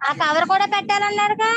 ఆ కవర్ కూడా పెట్టాలన్నారుగా.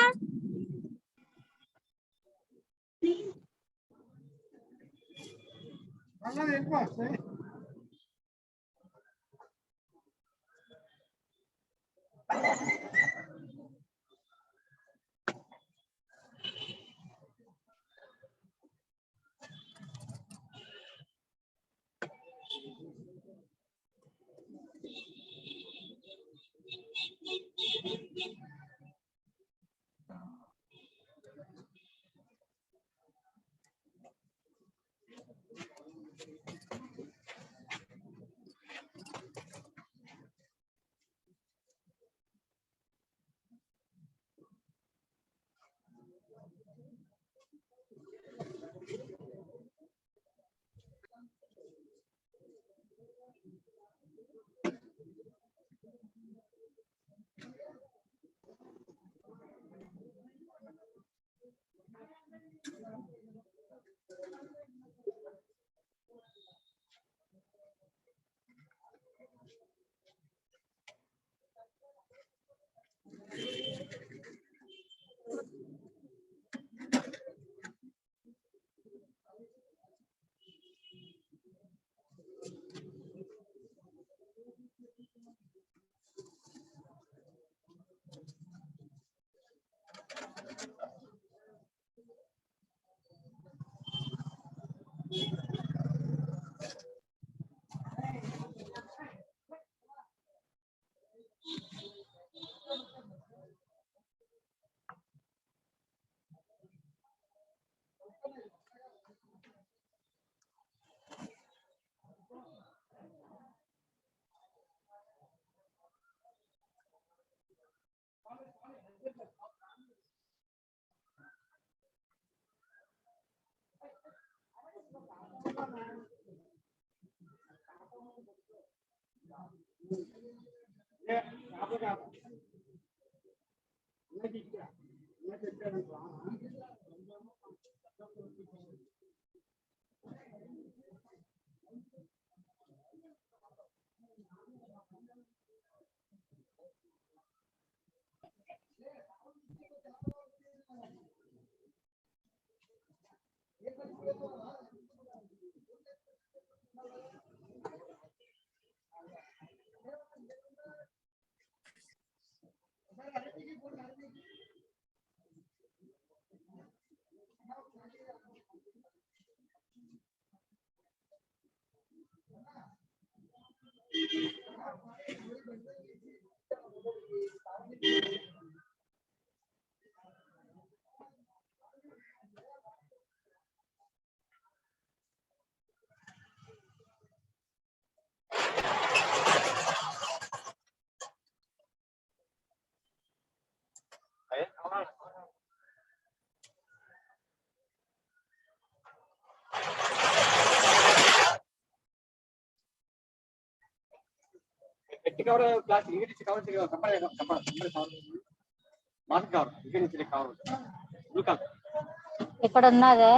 ఇక్కడ ఉన్నదా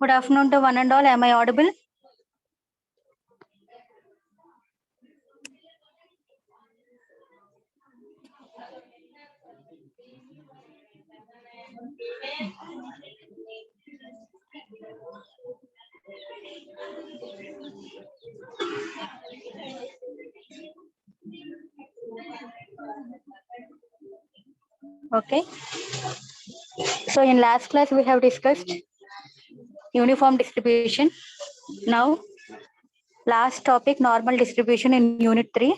Good afternoon to one and all. Am I audible? Okay. So in last class we have discussed uniform distribution. Now last topic, normal distribution in unit 3.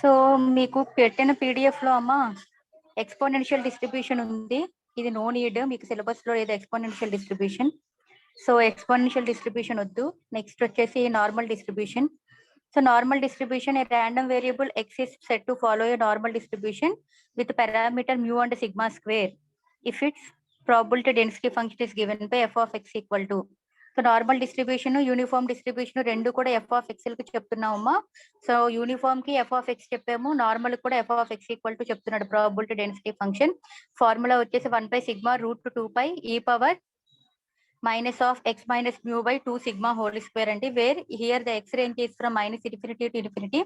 So మీకు పెట్టిన PDF లో అమ్మా exponential distribution ఉంది. ఇది no need, మీకు syllabus లో లేదు exponential distribution. So exponential distribution వద్దు. నెక్స్ట్ వచ్చేసి normal distribution. So normal distribution, a random variable x is said to follow a normal distribution with parameter mu and sigma square if its probability density function is given by f of x equal to. So normal distribution, uniform distribution రెండు కూడా F of X కి చెప్తున్నామమ్మా. So uniform కి F of X చెప్పాము, normal కూడా F of X equal to చెప్తున్నాడు. Probability density function formula వచ్చేసి 1/σ√2π e⁻ minus of x minus mu by 2 sigma whole square అండి. where here the x range is from minus infinity to infinity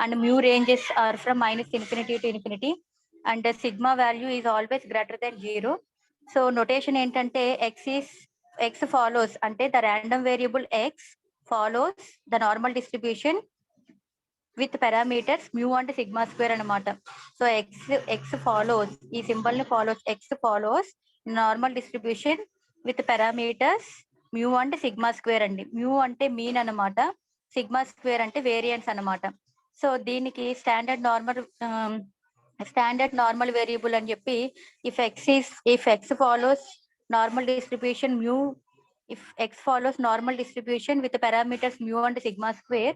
and mu ranges are from minus infinity to infinity and the sigma value is always greater than 0. so notation ఏంటంటే x follows అంటే the random variable x follows the normal distribution with parameters mu and sigma square అన్నమాట. So x follows, ఈ symbol ని x follows normal distribution with parameters mu and sigma square అండి. mu అంటే mean అన్నమాట, sigma square అంటే variance అన్నమాట. So దీనికి standard normal variable అని చెప్పి if x follows normal distribution mu, if x follows normal distribution with the parameters mu and sigma square,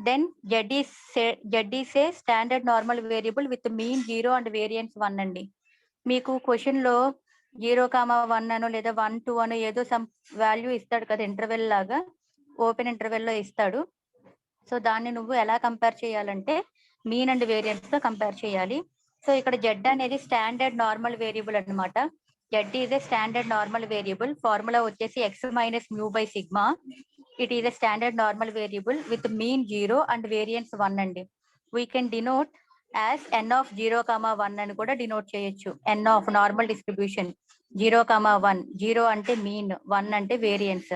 then z is a standard normal variable with mean 0 and variance 1 అండి. మీకు question లో 0,1 అనో లేదా 1, 2 అనో ఏదో some value ఇస్తాడు కదా, interval లాగా ఓపెన్ ఇంటర్వెల్ లో ఇస్తాడు. సో దాన్ని నువ్వు ఎలా కంపేర్ చేయాలంటే మీన్ అండ్ వేరియన్స్ తో కంపేర్ చేయాలి. సో ఇక్కడ జెడ్ అనేది స్టాండర్డ్ నార్మల్ వేరియబుల్ అన్నమాట. Z is a standard normal variable. Formula వచ్చేసి X minus mu by sigma. It is a standard normal variable with mean 0 and variance 1 అండి. We can denote as N of 0,1 అని కూడా denote చేయొచ్చు. ఎన్ of normal distribution 0,1. 0 అంటే mean, 1 అంటే variance.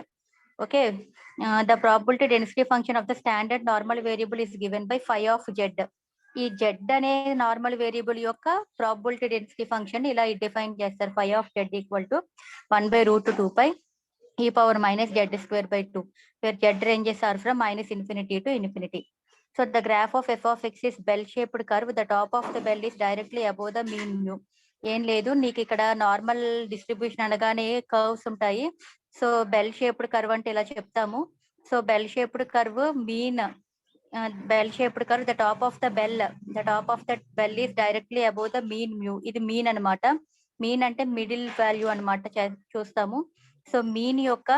Okay, the probability density function of the standard normal variable is given by phi of z. ఈ z అనే normal variable యొక్క probability density function ఇలా define చేస్తారు. Phi of z equal to 1/√2π e⁻(z²/2), where z ranges are from minus infinity to infinity. So the graph of f of x is bell-shaped curve. The top of the bell is directly above the mean mu. ఏం లేదు, నీకు ఇక్కడ normal distribution అనగానే curves ఉంటాయి. So bell shaped curve అంటే ఇలా చెప్తాము. So bell shaped curve mean, bell shaped curve the top of the bell is directly above the mean mu. ఇది మీన్ అనమాట. మీన్ అంటే మిడిల్ వాల్యూ అనమాట చూస్తాము. సో మీన్ యొక్క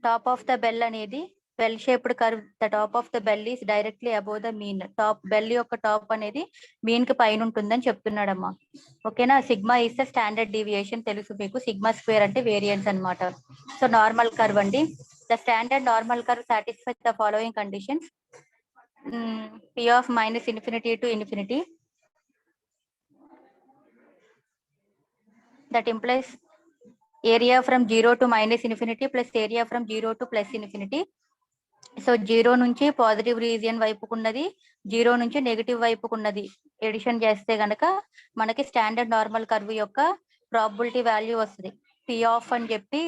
టాప్ ఆఫ్ ద బెల్ అనేది bell shaped curve, the top of the bell is directly above the mean. Bell యొక్క top అనేది mean కి పైన ఉంటుందని చెప్తున్నాడమ్మా. ఓకేనా. Sigma is the standard deviation తెలుసు మీకు. సిగ్మా స్క్వేర్ అంటే వేరియన్స్ అనమాట. సో నార్మల్ కర్వ్ అండి. The standard normal curve satisfy the following conditions. p of minus infinity to infinity, that implies area from 0 to minus infinity plus area from 0 to plus infinity. So 0 నుంచి positive region వైపుకున్నది, 0 నుంచి negative వైపుకున్నది edition చేస్తే గనక మనకి standard normal curve యొక్క probability value వస్తుంది. P of అని చెప్పి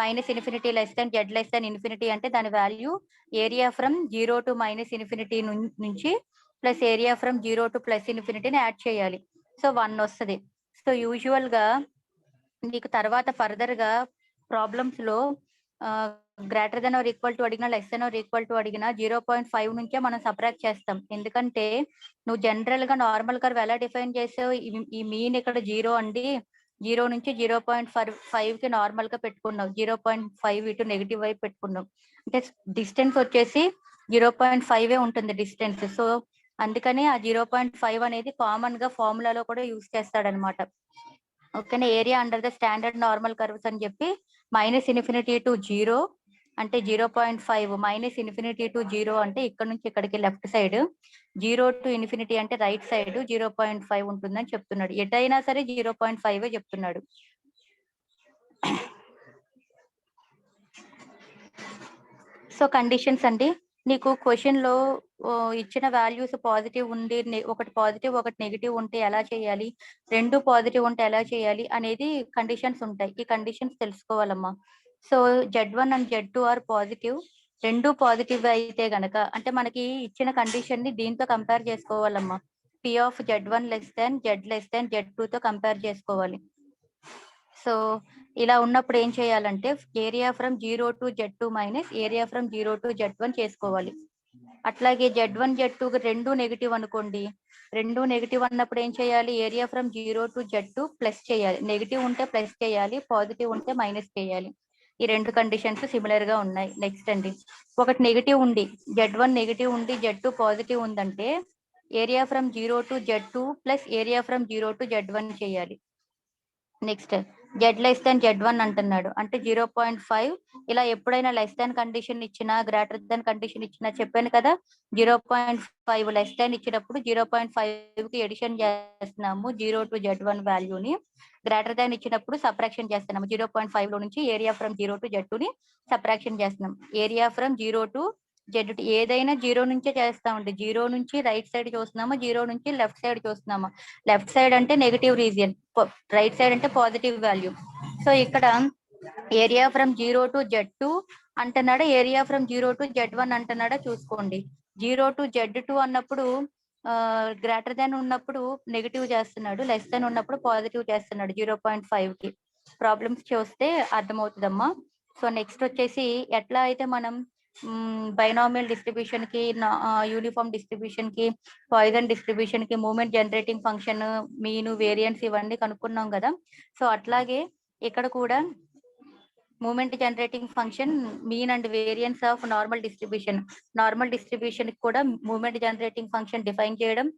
minus infinity less than z less than infinity అంటే దాని value area from 0 to minus infinity నుంచి plus area from 0 to plus ఇన్ఫినిటీని యాడ్ చేయాలి. సో 1 వస్తుంది. సో యూజువల్ గా మీకు తర్వాత ఫర్దర్ గా ప్రాబ్లమ్స్ లో greater than or equal to అడిగినా less than or equal to అడిగినా 0.5 నుంచే మనం సబ్ట్రాక్ట్ చేస్తాం. ఎందుకంటే నువ్వు జనరల్ గా నార్మల్ కర్వ్ ఎలా డిఫైన్ చేసావు, ఈ మీన్ ఇక్కడ 0 అండి, 0 నుంచి 0.5 కి నార్మల్ గా పెట్టుకున్నావు, 0.5 ఇటు నెగిటివ్ వైపు పెట్టుకున్నావు. అంటే డిస్టెన్స్ వచ్చేసి 0.5 ఉంటుంది డిస్టెన్స్. సో అందుకని ఆ 0.5 అనేది కామన్ గా ఫార్ములాలో కూడా యూజ్ చేస్తాడనమాట. ఓకేనా. Area under the standard normal curves అని చెప్పి -∞ to 0 అంటే 0.5, -∞ to 0 అంటే ఇక్కడ నుంచి ఇక్కడికి లెఫ్ట్ సైడ్, 0 to ∞ అంటే రైట్ సైడ్ 0.5 ఉంటుందని చెప్తున్నాడు. ఎటైనా సరే 0.5 చెప్తున్నాడు. సో కండిషన్స్ అండి, నీకు క్వశ్చన్ లో ఇచ్చిన వాల్యూస్ పాజిటివ్ ఉండి ఒకటి పాజిటివ్ ఒకటి నెగిటివ్ ఉంటే ఎలా చేయాలి, రెండు పాజిటివ్ ఉంటే ఎలా చేయాలి అనేది కండిషన్స్ ఉంటాయి. ఈ కండిషన్స్ తెలుసుకోవాలమ్మా. So Z1 and Z2 are positive, రెండు పాజిటివ్ అయితే గనక అంటే మనకి ఇచ్చిన కండిషన్ ని దీంతో కంపేర్ చేసుకోవాలమ్మా. P of Z1 less than Z less than Z2 తో కంపేర్ చేసుకోవాలి. సో ఇలా ఉన్నప్పుడు ఏం చేయాలంటే area from 0 to Z2 minus area from 0 to Z1 చేసుకోవాలి. అట్లాగే Z1 Z2 రెండు నెగిటివ్ అనుకోండి, రెండు నెగిటివ్ అన్నప్పుడు ఏం చేయాలి, area from 0 to Z2 plus చేయాలి. నెగిటివ్ ఉంటే ప్లస్ చేయాలి, పాజిటివ్ ఉంటే మైనస్ చేయాలి. ఈ రెండు కండిషన్స్ సిమిలర్ గా ఉన్నాయి. నెక్స్ట్ అండి, ఒకటి నెగిటివ్ ఉండి Z1 నెగిటివ్ ఉండి Z2 పాజిటివ్ ఉందంటే area from 0 to Z2 plus area from 0 to Z1 చేయాలి. నెక్స్ట్ Z లెస్ దాన్ Z1 అంటున్నాడు అంటే 0.5. ఇలా ఎప్పుడైనా లెస్ దాన్ కండిషన్ ఇచ్చినా గ్రేటర్ దాన్ కండిషన్ ఇచ్చినా చెప్పాను కదా, 0.5 లెస్ దాన్ ఇచ్చినప్పుడు 0.5 కి ఎడిషన్ చేస్తున్నాము 0 to Z1 వాల్యూని, గ్రేటర్ దాన్ ఇచ్చినప్పుడు సబ్ట్రాక్షన్ చేస్తున్నాము. 0.5 లో నుంచి ఏరియా ఫ్రమ్ 0 to Z2 ని సబ్ట్రాక్షన్ చేస్తున్నాం. ఏరియా ఫ్రమ్ 0 to Z2 ఏదైనా 0 నుంచే చేస్తామండి. 0 నుంచి రైట్ సైడ్ చూస్తున్నాము, 0 నుంచి లెఫ్ట్ సైడ్ చూస్తున్నాము. లెఫ్ట్ సైడ్ అంటే నెగిటివ్ రీజియన్, రైట్ సైడ్ అంటే పాజిటివ్ వాల్యూ. సో ఇక్కడ ఏరియా ఫ్రమ్ 0 to Z2 అంటున్నాడా, ఏరియా ఫ్రమ్ 0 to Z1 అంటున్నాడా చూసుకోండి. 0 to Z2 అన్నప్పుడు గ్రేటర్ దాన్ ఉన్నప్పుడు నెగిటివ్ చేస్తున్నాడు, లెస్ దాన్ ఉన్నప్పుడు పాజిటివ్ చేస్తున్నాడు 0.5 కి. ప్రాబ్లమ్స్ చూస్తే అర్థమవుతుందమ్మా. సో నెక్స్ట్ వచ్చేసి ఎట్లా అయితే మనం బైనామియల్ డిస్ట్రిబ్యూషన్ కి, యూనిఫామ్ డిస్ట్రిబ్యూషన్ కి, పాయిజన్ డిస్ట్రిబ్యూషన్ కి moment generating function, mean, variance ఇవన్నీ కనుక్కున్నాం కదా. సో అట్లాగే ఇక్కడ కూడా moment generating function, mean and variance of normal distribution, normal distribution కి కూడా మూమెంట్ జనరేటింగ్ ఫంక్షన్ డిఫైన్ చేయడం,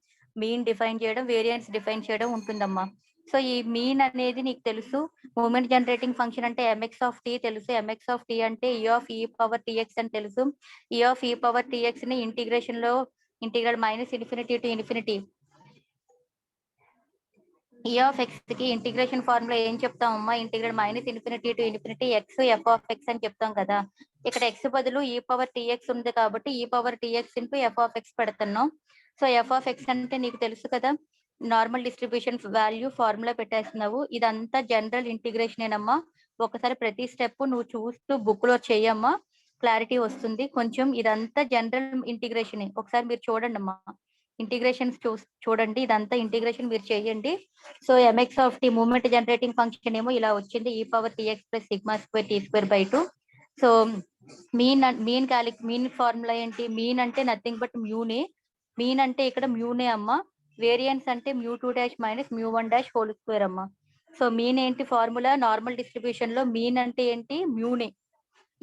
మీన్ డిఫైన్ చేయడం, వేరియన్స్ డిఫైన్ చేయడం ఉంటుందమ్మా. సో ఈ మీన్ అనేది నీకు తెలుసు, మూమెంట్ జనరేటింగ్ ఫంక్షన్ అంటే mx of t తెలుసు, mx of t అంటే e of e power tx అని తెలుసు. e of e power tx ని ఇంటిగ్రేషన్ లో integral -∞ to infinity, e of x కి ఇంటిగ్రేషన్ ఫార్ములా ఏం చెప్తామమ్మా, integral -∞ to infinity x f of x అని చెప్తాం కదా. ఇక్కడ x బదులు e power tx ఉంది కాబట్టి e power tx into f of x పెడుతున్నాం. సో f of x అంటే నీకు తెలుసు కదా, నార్మల్ డిస్ట్రిబ్యూషన్ వాల్యూ ఫార్ములా పెట్టేస్తున్నావు. ఇదంతా జనరల్ ఇంటిగ్రేషన్ ఏనమ్మా. ఒకసారి ప్రతి స్టెప్ నువ్వు చూస్తూ బుక్ లో చేయమ్మా, క్లారిటీ వస్తుంది కొంచెం. ఇదంతా జనరల్ ఇంటిగ్రేషన్, ఒకసారి మీరు చూడండి అమ్మా, ఇంటిగ్రేషన్స్ చూడండి, ఇదంతా ఇంటిగ్రేషన్ మీరు చేయండి. So mx of t moment generating function ఏమో ఇలా వచ్చింది, e power tx plus sigma square t² by 2. So mean formula ఏంటి, మీన్ అంటే నథింగ్ బట్ మ్యూనే, మీన్ అంటే ఇక్కడ మ్యూనే అమ్మా. వేరియన్స్ అంటే μ2' మైనస్ μ1' హోల్ స్క్వేర్ అమ్మా. సో మీన్ ఏంటి ఫార్ములా, నార్మల్ డిస్ట్రిబ్యూషన్ లో మీన్ అంటే ఏంటి, మ్యూనే.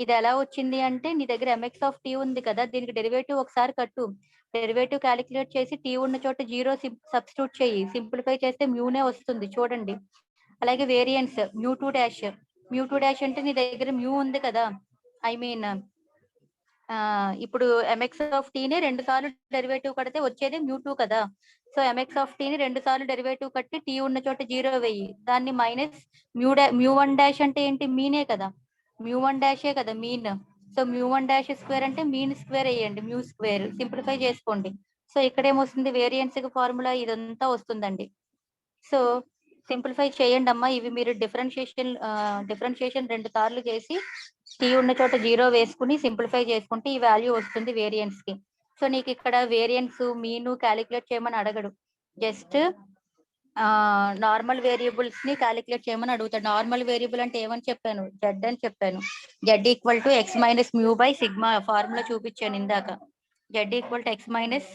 ఇది ఎలా వచ్చింది అంటే నీ దగ్గర mx of t ఉంది కదా, దీనికి డెరివేటివ్ ఒకసారి కట్టు, డెరివేటివ్ క్యాలిక్యులేట్ చేసి t ఉన్న చోట 0 సబ్స్టిట్యూట్ చేయి, సింప్లిఫై చేస్తే మ్యూనే వస్తుంది చూడండి. అలాగే వేరియన్స్ μ2' అంటే నీ దగ్గర మ్యూ ఉంది కదా, ఐ మీన్ ఇప్పుడు mx of t ని 2 సార్లు డెరివేటివ్ కడితే వచ్చేది μ2 కదా. సో mx of t ని 2 సార్లు డెరివేటివ్ కట్టి t ఉన్న చోట 0 వెయ్యి, దాన్ని మైనస్ μ1' అంటే ఏంటి, మీనే కదా, μ1' కదా మీన్. సో μ1' స్క్వేర్ అంటే మీన్ స్క్వేర్ వేయండి, మ్యూ స్క్వేర్, సింప్లిఫై చేసుకోండి. సో ఇక్కడ ఏమొస్తుంది, వేరియన్స్ కి ఫార్ములా ఇదంతా వస్తుందండి. సో సింప్లిఫై చేయండి అమ్మా. ఇవి మీరు డిఫరెన్షియేషన్ 2 సార్లు చేసి t ఉన్న చోట 0 వేసుకుని సింప్లిఫై చేసుకుంటే ఈ వాల్యూ వస్తుంది వేరియన్స్ కి. సో నీకు ఇక్కడ వేరియన్స్ మీను క్యాలిక్యులేట్ చేయమని అడగడు, జస్ట్ నార్మల్ వేరియబుల్స్ ని క్యాలిక్యులేట్ చేయమని అడుగుతాడు. నార్మల్ వేరియబుల్ అంటే ఏమని చెప్పాను, జెడ్ అని చెప్పాను. Z equal to x minus mu by sigma formula చూపించాను ఇందాక. Z equal to x minus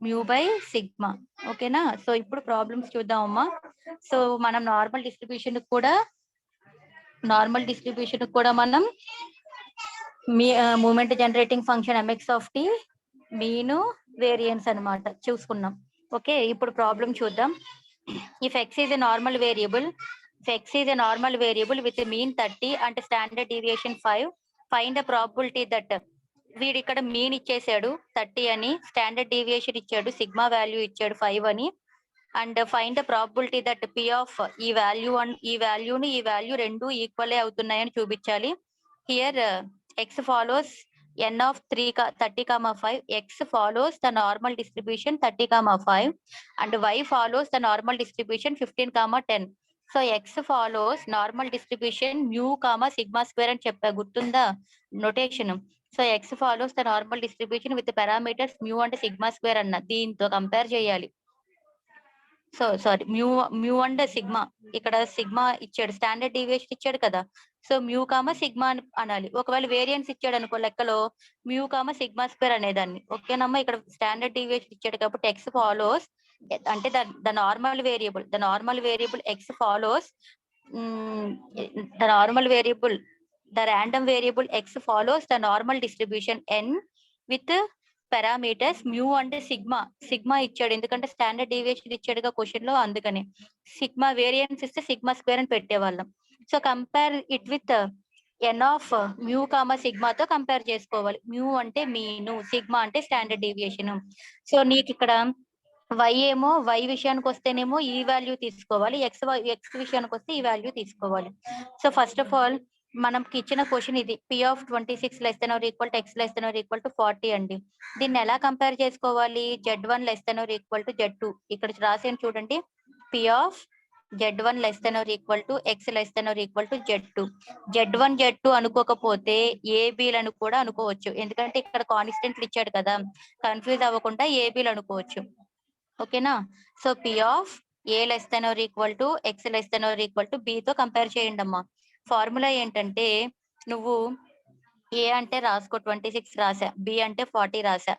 mu by sigma. ఓకేనా? సో ఇప్పుడు ప్రాబ్లమ్స్ చూద్దామమ్మా. సో మనం నార్మల్ డిస్ట్రిబ్యూషన్ కూడా మనం moment generating function MX of t mean variance అన్నమాట చూసుకున్నాం. ఓకే, ఇప్పుడు ప్రాబ్లం చూద్దాం. If x is a normal variable with a mean 30 and standard deviation 5, find the probability that వీడు ఇక్కడ మీన్ ఇచ్చేసాడు 30 అని, స్టాండర్డ్ డీవియేషన్ ఇచ్చాడు, సిగ్మా వాల్యూ ఇచ్చాడు 5 అని, and find the probability that P of ఈ వాల్యూ రెండు ఈక్వల్ అవుతున్నాయని చూపించాలి. Here X follows n of 30,5, x follows the normal distribution 30,5 and y follows the normal distribution 15,10. So x follows normal distribution mu, sigma square అని చెప్పా, గుర్తుందా notation? So x follows the normal distribution with the parameters mu and sigma square అన్న, దీంతో compare చేయాలి. So sorry, mu and sigma, ఇక్కడ sigma ఇచ్చాడు, standard deviation ఇచ్చాడు కదా, సో మ్యూ సిగ్మా అని అనాలి. ఒకవేళ వేరియన్స్ ఇచ్చాడు అనుకో లెక్కలో, మ్యూ సిగ్మా స్క్వేర్ అనేదాన్ని. ఓకేనమ్మా, ఇక్కడ స్టాండర్డ్ డీవియేషన్ ఇచ్చాడు కాబట్టి ఎక్స్ ఫాలోస్ అంటే the normal variable x follows the random variable x follows the normal distribution N with parameters mu అంటే సిగ్మా ఇచ్చాడు, ఎందుకంటే స్టాండర్డ్ డీవియేషన్ ఇచ్చాడుగా క్వశ్చన్ లో, అందుకని సిగ్మా వేరియన్స్ ఇస్తే సిగ్మా స్క్వేర్ అని పెట్టేవాళ్ళం. So compare it with N of mu సిగ్మాతో కంపేర్ చేసుకోవాలి. మ్యూ అంటే మీను, సిగ్మా అంటే స్టాండర్డ్ డీవియేషన్. సో నీకు ఇక్కడ వై విషయానికి వస్తేనేమో ఈ వాల్యూ తీసుకోవాలి, ఎక్స్ విషయానికి వస్తే ఈ వాల్యూ తీసుకోవాలి. సో ఫస్ట్ ఆఫ్ ఆల్ మనకి ఇచ్చిన క్వశ్చన్ ఇది, P of 26 less than or equal to X less than or equal to 40 అండి. దీన్ని ఎలా కంపేర్ చేసుకోవాలి? Z1 less than or equal to Z2. ఇక్కడ రాసాను చూడండి, P of Z1 less than or equal to X less than or equal to Z2. Z1 Z2 అనుకోకపోతే ఏబీలను కూడా అనుకోవచ్చు, ఎందుకంటే ఇక్కడ కాన్స్టెంట్లు ఇచ్చాడు కదా, కన్ఫ్యూజ్ అవ్వకుండా ఏబీలు అనుకోవచ్చు. ఓకేనా? So P of A less than or equal to X less than or equal to B తో కంపేర్ చేయండి అమ్మా. ఫార్ములా ఏంటంటే, నువ్వు ఏ అంటే రాసుకో 26 రాసా, బి అంటే 40 రాసా,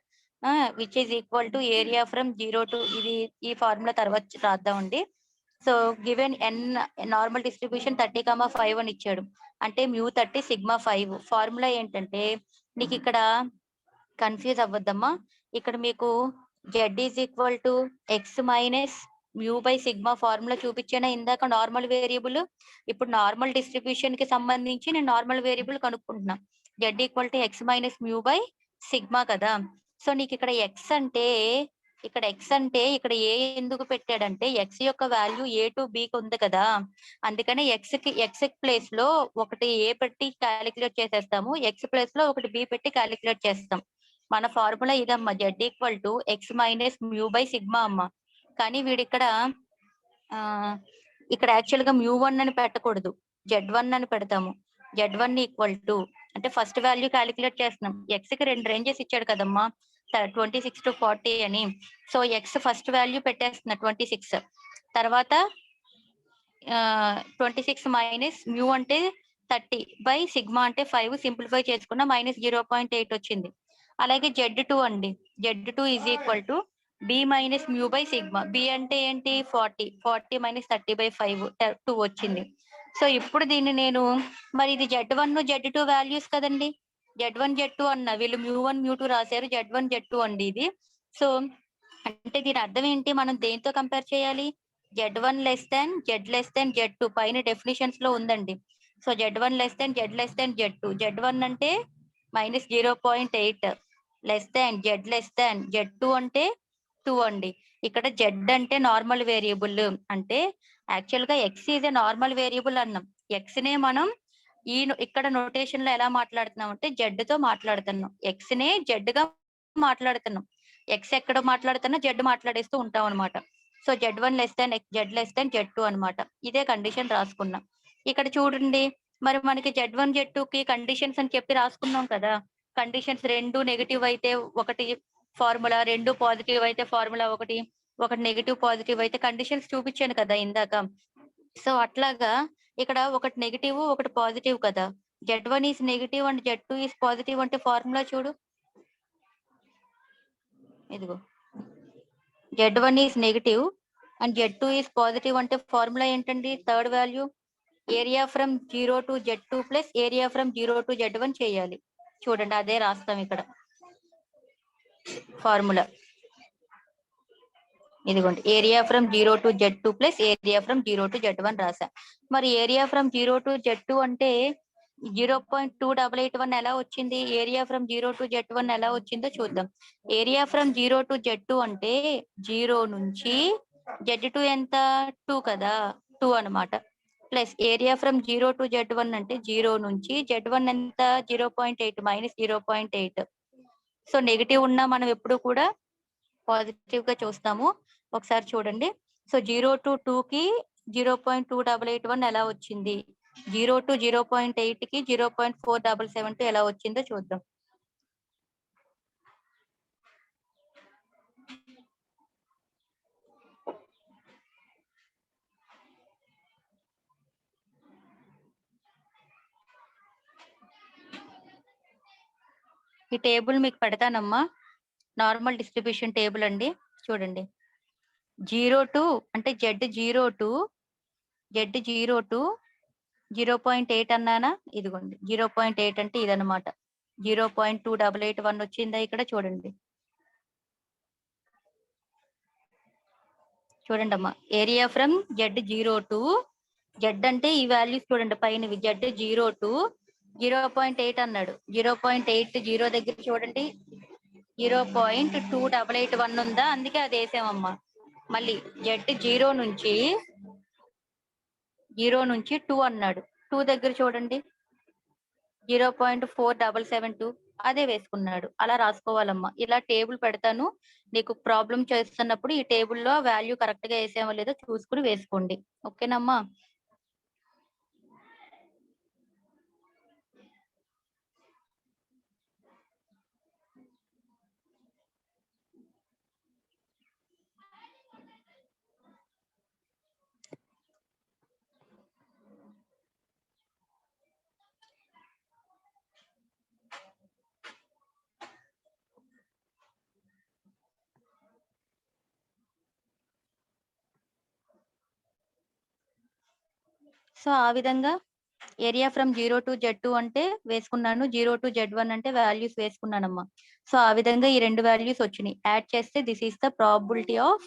which is equal to area from 0 to ఇది, ఈ ఫార్ములా తర్వాత రాద్దామండి. So given N normal distribution 30,5 అని ఇచ్చాడు, అంటే మ్యూ 30 సిగ్మా 5. ఫార్ములా ఏంటంటే, నీకు ఇక్కడ కన్ఫ్యూజ్ అవ్వద్దమ్మా, ఇక్కడ మీకు z is equal to x minus mu by sigma formula చూపించానా ఇందాక నార్మల్ వేరియబుల్. ఇప్పుడు నార్మల్ డిస్ట్రిబ్యూషన్ కి సంబంధించి నేను నార్మల్ వేరియబుల్ కనుక్కుంటున్నా. Z equal to x minus mu by sigma కదా. సో నీకు ఇక్కడ ఎక్స్ అంటే ఇక్కడ ఏ ఎందుకు పెట్టాడంటే, ఎక్స్ యొక్క వాల్యూ ఏ టు బికి ఉంది కదా, అందుకని ఎక్స్ ప్లేస్ లో ఒకటి ఏ పెట్టి క్యాలిక్యులేట్ చేసేస్తాము, ఎక్స్ ప్లేస్ లో ఒకటి బి పెట్టి క్యాలిక్యులేట్ చేస్తాం. మన ఫార్ములా ఇదమ్మా, Z equal to x minus mu by sigma అమ్మ. కానీ వీడిక్కడ యాక్చువల్ గా మ్యూ1 అని పెట్టకూడదు, Z1 అని పెడతాము. Z1 ఈక్వల్ టు అంటే ఫస్ట్ వాల్యూ క్యాలిక్యులేట్ చేస్తున్నాం. ఎక్స్ కి 2 రేంజెస్ ఇచ్చాడు కదమ్మా, 26 to 40 అని. సో ఎక్స్ ఫస్ట్ వాల్యూ పెట్టేస్తున్నా 26, తర్వాత 26 మైనస్ మ్యూ అంటే 30 బై సిగ్మా అంటే 5, సింప్లిఫై చేసుకున్న మైనస్ 0.8 వచ్చింది. అలాగే Z2 అండి, Z2 is equal to B minus mu by sigma. B అంటే ఏంటి 40 మైనస్ 30 బై 5 2 వచ్చింది. సో ఇప్పుడు దీన్ని నేను, మరి ఇది Z1 Z2 వాల్యూస్ కదండి, Z1 Z2 అన్న, వీళ్ళు మ్యూ1 మ్యూ2 రాశారు, Z1 Z2 అండి ఇది. సో అంటే దీని అర్థం ఏంటి, మనం దేంతో కంపేర్ చేయాలి? Z1 లెస్ దెన్ Z2 పైన డెఫినిషన్స్ లో ఉందండి. So Z1 less then Z2. Z1 అంటే మైనస్ 0.8 లెస్ దెన్ Z2 అంటే 2 అండి. ఇక్కడ జెడ్ అంటే నార్మల్ వేరియబుల్, అంటే యాక్చువల్ గా X is a normal variable అన్నాం. ఎక్స్ నే మనం ఇక్కడ నోటేషన్ లో ఎలా మాట్లాడుతున్నాం అంటే, జెడ్ తో మాట్లాడుతున్నాం, ఎక్స్ నే జెడ్ గా మాట్లాడుతున్నాం. ఎక్స్ ఎక్కడ మాట్లాడుతున్నా జెడ్ మాట్లాడేస్తూ ఉంటాం అనమాట. So Z1 less then Z2 అనమాట. ఇదే కండిషన్ రాసుకున్నాం. ఇక్కడ చూడండి, మరి మనకి Z1 Z2 కి కండిషన్స్ అని చెప్పి రాసుకున్నాం కదా, కండిషన్స్ రెండు నెగటివ్ అయితే ఒకటి ఫార్ములా, రెండు పాజిటివ్ అయితే ఫార్ములా ఒకటి నెగిటివ్ పాజిటివ్ అయితే కండిషన్స్ చూపించాను కదా ఇందాక. సో అట్లాగా ఇక్కడ ఒకటి నెగిటివ్ ఒకటి పాజిటివ్ కదా. Z1 is negative and Z2 is positive అంటే ఫార్ములా చూడు, ఇదిగో Z1 is negative and Z2 is positive అంటే ఫార్ములా ఏంటండి? Third value area from 0 to Z2 plus area from 0 to Z1 చేయాలి. చూడండి అదే రాస్తాం ఇక్కడ ఫార్ములా. ఇదిగోండి area from 0 to Z2 plus area from 0 to Z1 రాసా. మరి ఏరియా ఫ్రమ్ 0 to Z2 అంటే 0.2881 ఎలా వచ్చింది? ఏరియా ఫ్రమ్ 0 to Z1 ఎలా వచ్చిందో చూద్దాం. ఏరియా ఫ్రమ్ 0 to Z2 అంటే 0 నుంచి Z2 ఎంత? 2 కదా, 2 అన్నమాట. Plus area from 0 to Z1 అంటే 0 నుంచి Z1 ఎంత? 0.8 మైనస్ 0.8. సో నెగిటివ్ ఉన్నా మనం ఎప్పుడు కూడా పాజిటివ్ గా చూస్తాము. ఒకసారి చూడండి. సో 0 to 2 కి 0.2881 ఎలా వచ్చింది? 0 to 0.8 కి 0.477 ఎలా వచ్చిందో చూద్దాం. ఈ టేబుల్ మీకు పెడతానమ్మా, నార్మల్ డిస్ట్రిబ్యూషన్ టేబుల్ అండి. చూడండి 0 to అంటే Z0 to 0.8 అన్నానా? ఇదిగోండి 0.8 అంటే ఇదన్నమాట. 0.2881 వచ్చిందా ఇక్కడ? చూడండి చూడండి అమ్మా, area from Z0 to Z అంటే ఈ వాల్యూస్ చూడండి పైనవి. Z0 to 0.8 అన్నాడు. 0.8 0 దగ్గర చూడండి 0.2881 ఉందా? అందుకే అది వేసామమ్మా. మళ్ళీ Z0 నుంచి 2 అన్నాడు. 2 దగ్గర చూడండి 0.4772 అదే వేసుకున్నాడు. అలా రాసుకోవాలమ్మా. ఇలా టేబుల్ పెడతాను, నీకు ప్రాబ్లం చేస్తున్నప్పుడు ఈ టేబుల్లో వాల్యూ కరెక్ట్ గా వేసామో లేదో చూసుకుని వేసుకోండి. ఓకేనమ్మా? సో ఆ విధంగా ఏరియా ఫ్రమ్ 0 to Z2 అంటే వేసుకున్నాను, 0 to Z1 అంటే వాల్యూస్ వేసుకున్నానమ్మా. సో ఆ విధంగా ఈ రెండు వాల్యూస్ వచ్చినాయి. యాడ్ చేస్తే this is the probability of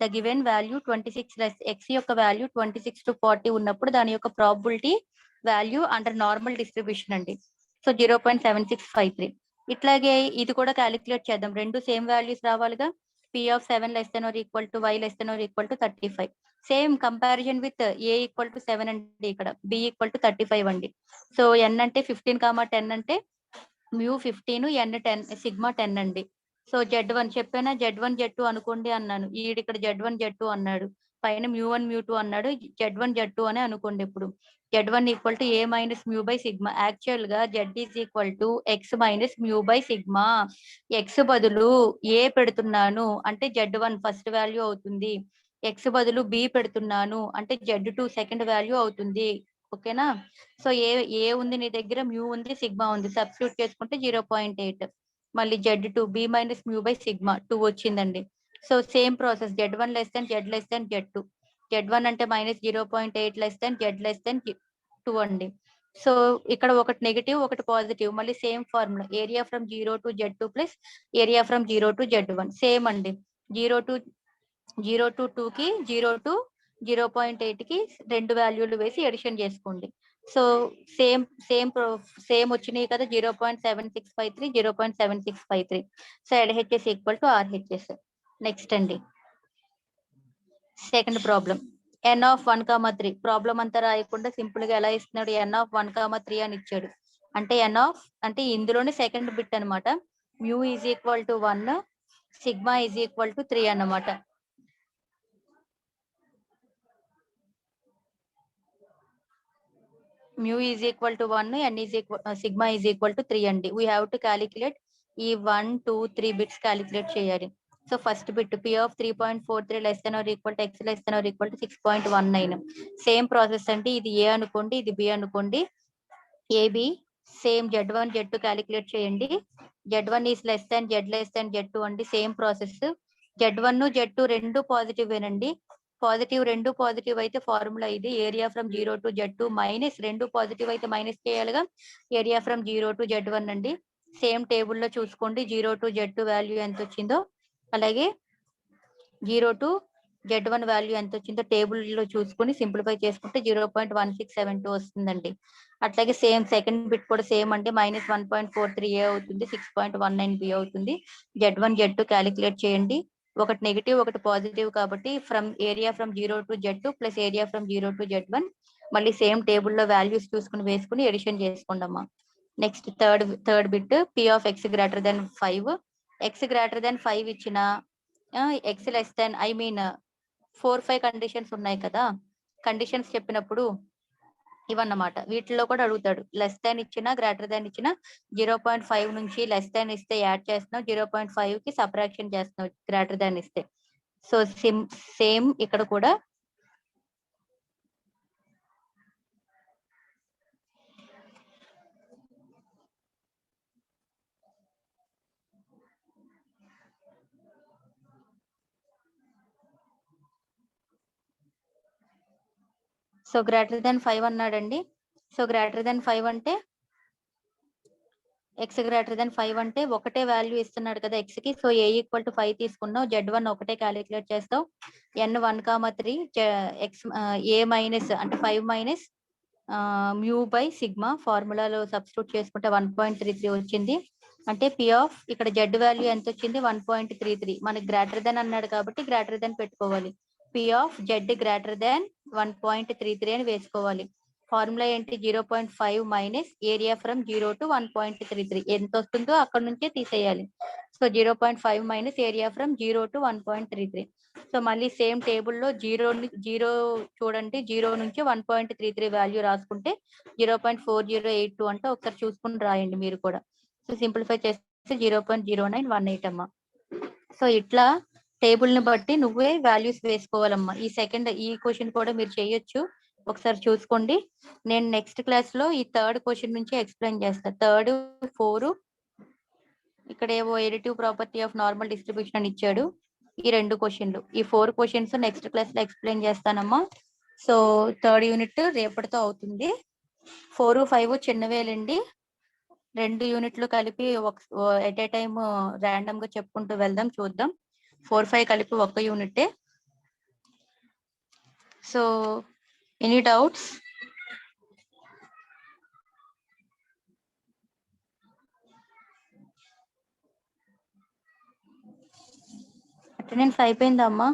the given value 26 x యొక్క వాల్యూ 26 to 40 ఉన్నప్పుడు దాని యొక్క probability value under normal distribution అండి. సో 0.7653. ఇట్లాగే ఇది కూడా క్యాలిక్యులేట్ చేద్దాం. రెండు same values రావాలిగా. P of 7 less than or equal to y less than or equal to 35. Same comparison with A equal to 7 అండి, ఇక్కడ B ఈక్వల్ టు 35 అండి. So n అంటే 15, 10 అంటే మ్యూ 15, n 10, సిగ్మా 10 అండి. సో Z1 చెప్పానా, Z1 Z2 అనుకోండి అన్నాను. ఈడు ఇక్కడ Z1 Z2 అన్నాడు, పైన మ్యూ1 మ్యూ2 అన్నాడు. Z1 Z2 అని అనుకోండి. ఇప్పుడు Z1 equal to A minus mu by sigma. Actual గా Z is equal to X minus mu by sigma. X బదులు A పెడుతున్నాను అంటే Z1 ఫస్ట్ వాల్యూ అవుతుంది. X బదులు B పెడుతున్నాను అంటే Z2 సెకండ్ వాల్యూ అవుతుంది. ఓకేనా? సో ఏ ఉంది నీ దగ్గర? మ్యూ ఉంది, సిగ్మా ఉంది. సబ్స్టిట్యూట్ చేసుకుంటే 0.8. మళ్ళీ Z2 B minus mu by sigma 2 వచ్చిందండి. So same process Z1 less then Z less than Z2. Z1 అంటే minus 0.8 less than Z less than 2 అండి. సో ఇక్కడ ఒకటి నెగిటివ్ ఒకటి పాజిటివ్. మళ్ళీ same formula area from 0 to Z2 plus area from 0 to Z1 same అండి. 0 to 2 కి 0 to 0.8 కి రెండు వాల్యూలు వేసి ఎడిషన్ చేసుకోండి. సో సేమ్ వచ్చినాయి కదా, 0.7653, 0.7653. So LHS equal to RHS. Next అండి second problem, n of 1, 3. Problem అంతా రాయకుండా సింపుల్ గా ఎలా ఇస్తున్నాడు? n of 1, 3 అని ఇచ్చాడు. అంటే అంటే ఇందులోనే సెకండ్ బిట్ అనమాట. Mu is equal to 1, sigma is equal to 3 అన్నమాట. mu is equal to 1, n is equal sigma is equal to 3 అండి. We have to calculate ఈ 1, 2, 3 బిట్స్ క్యాలిక్యులేట్ చేయాలి. So first bit P of 3.43 less than or equal to x less than or equal to 6.19. Same process అండి. ఇది A అనుకోండి, ఇది B అనుకోండి. AB same Z1 Z2 calculate చేయండి. Z1 is less than Z2 అండి. Same process. Z1 Z2 రెండు positive ఏనండి. Positive రెండు పాజిటివ్ అయితే ఫార్ములా ఇది area from 0 to Z2 minus రెండు పాజిటివ్ అయితే మైనస్ చేయాలిగా ఏరియా ఫ్రమ్ 0 to Z1 అండి. సేమ్ టేబుల్లో చూసుకోండి 0 to Z2 వాల్యూ ఎంత వచ్చిందో, అలాగే 0 to Z1 వాల్యూ ఎంత వచ్చిందో టేబుల్లో చూసుకుని సింప్లిఫై చేసుకుంటే 0.1672 వస్తుందండి. అట్లాగే సేమ్ సెకండ్ బిట్ కూడా సేమ్ అండి. -1.43A అవుతుంది, 6.19B అవుతుంది. Z1 Z2 క్యాలిక్యులేట్ చేయండి. ఒకటి నెగిటివ్ ఒకటి పాజిటివ్ కాబట్టి area from 0 to Z2 plus area from 0 to Z1 మళ్ళీ సేమ్ టేబుల్లో వాల్యూస్ చూసుకుని వేసుకుని ఎడిషన్ చేసుకోండి అమ్మా. Next third bit P of x greater than 5. x greater than 5 ఇచ్చిన x less than 4-5 కండిషన్స్ ఉన్నాయి కదా. కండిషన్స్ చెప్పినప్పుడు ఇవన్నమాట. వీటిల్లో కూడా అడుగుతాడు. లెస్ దాన్ ఇచ్చినా గ్రేటర్ దాన్ ఇచ్చినా 0.5 నుంచి లెస్ దాన్ ఇస్తే యాడ్ చేస్తున్నావు, 0.5 కి సబ్ట్రాక్షన్ చేస్తున్నావు గ్రేటర్ దాన్ ఇస్తే. సో సేమ్ ఇక్కడ కూడా సో గ్రేటర్ దాన్ 5 అన్నాడండి. సో గ్రేటర్ దాన్ 5 అంటే ఎక్స్ గ్రేటర్ దాన్ 5 అంటే ఒకటే వాల్యూ ఇస్తున్నాడు కదా ఎక్స్ కి. సో A ఈక్వల్ టు 5 తీసుకున్నావు, Z1 ఒకటే క్యాలిక్యులేట్ చేస్తావు. N1,3 ఎక్స్ A మైనస్ అంటే 5 మైనస్ మ్యూ బై సిగ్మా ఫార్ములాలో సబ్స్టిట్యూట్ చేసుకుంటే 1.33 వచ్చింది. అంటే P ఆఫ్ ఇక్కడ Z వాల్యూ ఎంత వచ్చింది 1.33. మనకి గ్రేటర్ దాన్ అన్నాడు కాబట్టి గ్రేటర్ దాన్ పెట్టుకోవాలి. P of Z greater than 1.33 అని వేసుకోవాలి. ఫార్ములా ఏంటి 0.5 మైనస్ ఏరియా ఫ్రమ్ 0 to 1.33 ఎంత వస్తుందో అక్కడ నుంచే తీసేయాలి. So 0.5 minus area from 0 to 1.33. So మళ్ళీ సేమ్ టేబుల్లో జీరో చూడండి, 0 నుంచి 1.33 వాల్యూ రాసుకుంటే 0.4082 అంటే ఒకసారి చూసుకుని రాయండి మీరు కూడా. సో సింప్లిఫై చేస్తే 0.0918 అమ్మా. సో ఇట్లా టేబుల్ ని బట్టి నువ్వే వాల్యూస్ వేసుకోవాలమ్మా. ఈ క్వశ్చన్ కూడా మీరు చేయొచ్చు, ఒకసారి చూసుకోండి. నేను నెక్స్ట్ క్లాస్ లో ఈ థర్డ్ క్వశ్చన్ నుంచి ఎక్స్ప్లెయిన్ చేస్తా. 3, 4 ఇక్కడ ఏవో additive property of normal distribution అని ఇచ్చాడు. ఈ 2 క్వశ్చన్లు, ఈ 4 క్వశ్చన్స్ నెక్స్ట్ క్లాస్ లో ఎక్స్ప్లెయిన్ చేస్తానమ్మా. సో థర్డ్ యూనిట్ రేపటితో అవుతుంది. 4, 5 చిన్నవేలండి. 2 యూనిట్లు కలిపి ఎట్ ఏ టైమ్ ర్యాండమ్ గా చెప్పుకుంటూ వెళ్దాం, చూద్దాం. 4, 5 కలిపి ఒక యూనిటే. So any doubts? అటెండెన్స్ అయిపోయిందా అమ్మా?